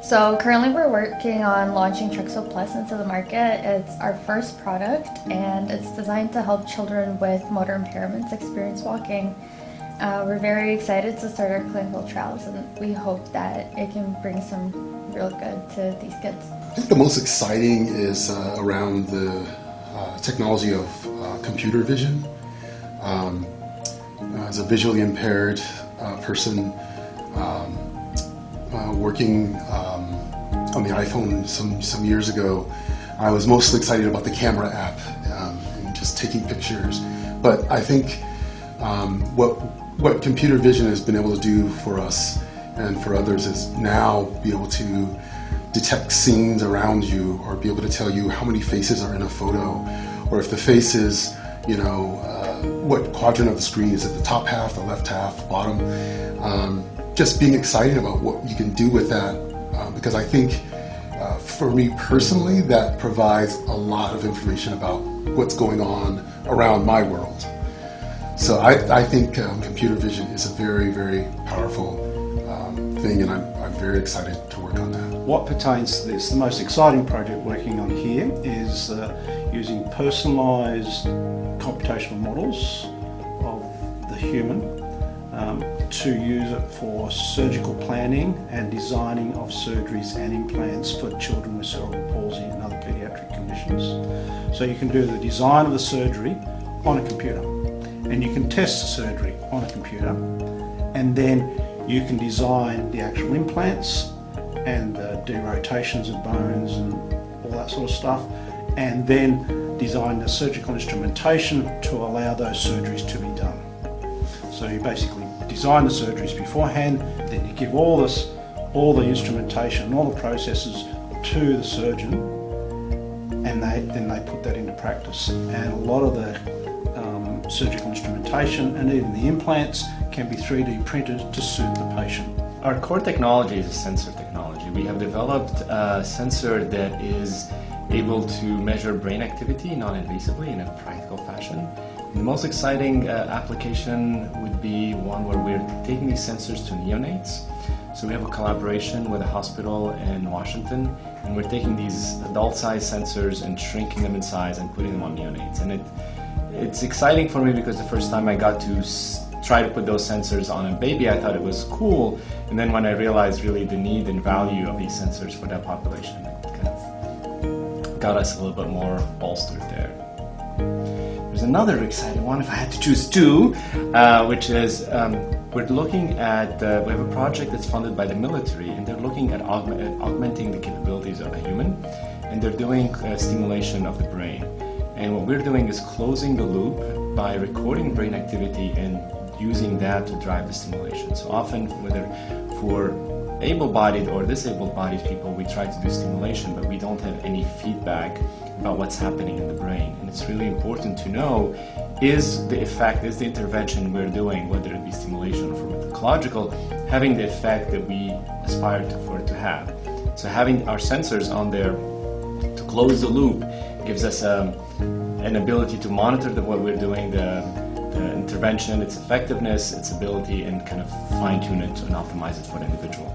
So currently we're working on launching Trexo Plus into the market. It's our first product and it's designed to help children with motor impairments experience walking. We're very excited to start our clinical trials and we hope that it can bring some real good to these kids. I think the most exciting is around the technology of computer vision. As a visually impaired person working on the iPhone some years ago, I was mostly excited about the camera app and just taking pictures. But I think what computer vision has been able to do for us and for others is now be able to detect scenes around you, or be able to tell you how many faces are in a photo, or if the face is, what quadrant of the screen is it, the top half, the left half, bottom. Just being excited about what you can do with that, because I think for me personally, that provides a lot of information about what's going on around my world. So I think computer vision is a very, very powerful thing, and I'm very excited to work on that. What pertains to this, the most exciting project working on here is using personalised computational models of the human to use it for surgical planning and designing of surgeries and implants for children with cerebral palsy and other paediatric conditions. So you can do the design of the surgery on a computer, and you can test the surgery on a computer, and then you can design the actual implants and the derotations of bones and all that sort of stuff, and then design the surgical instrumentation to allow those surgeries to be done. So you basically design the surgeries beforehand, then you give all the instrumentation and all the processes to the surgeon, and then they put that into practice. And a lot of the surgical instrumentation and even the implants can be 3D printed to suit the patient. Our core technology is a sensor technology. We have developed a sensor that is able to measure brain activity non-invasively in a practical fashion. The most exciting application would be one where we're taking these sensors to neonates. So we have a collaboration with a hospital in Washington, and we're taking these adult-sized sensors and shrinking them in size and putting them on neonates. And it's exciting for me because the first time I got to try to put those sensors on a baby, I thought it was cool. And then when I realized really the need and value of these sensors for that population, it kind of got us a little bit more bolstered there. There's another exciting one, if I had to choose two, which is we're looking at, we have a project that's funded by the military, and they're looking at augmenting the capabilities of a human, and they're doing stimulation of the brain. And what we're doing is closing the loop by recording brain activity and using that to drive the stimulation. So often, whether for able-bodied or disabled-bodied people, we try to do stimulation, but we don't have any feedback about what's happening in the brain. And it's really important to know, is the intervention we're doing, whether it be stimulation or pharmacological, having the effect that we aspire for it to have. So having our sensors on there to close the loop gives us an ability to monitor what we're doing, the intervention, its effectiveness, its ability, and kind of fine-tune it and optimize it for the individual.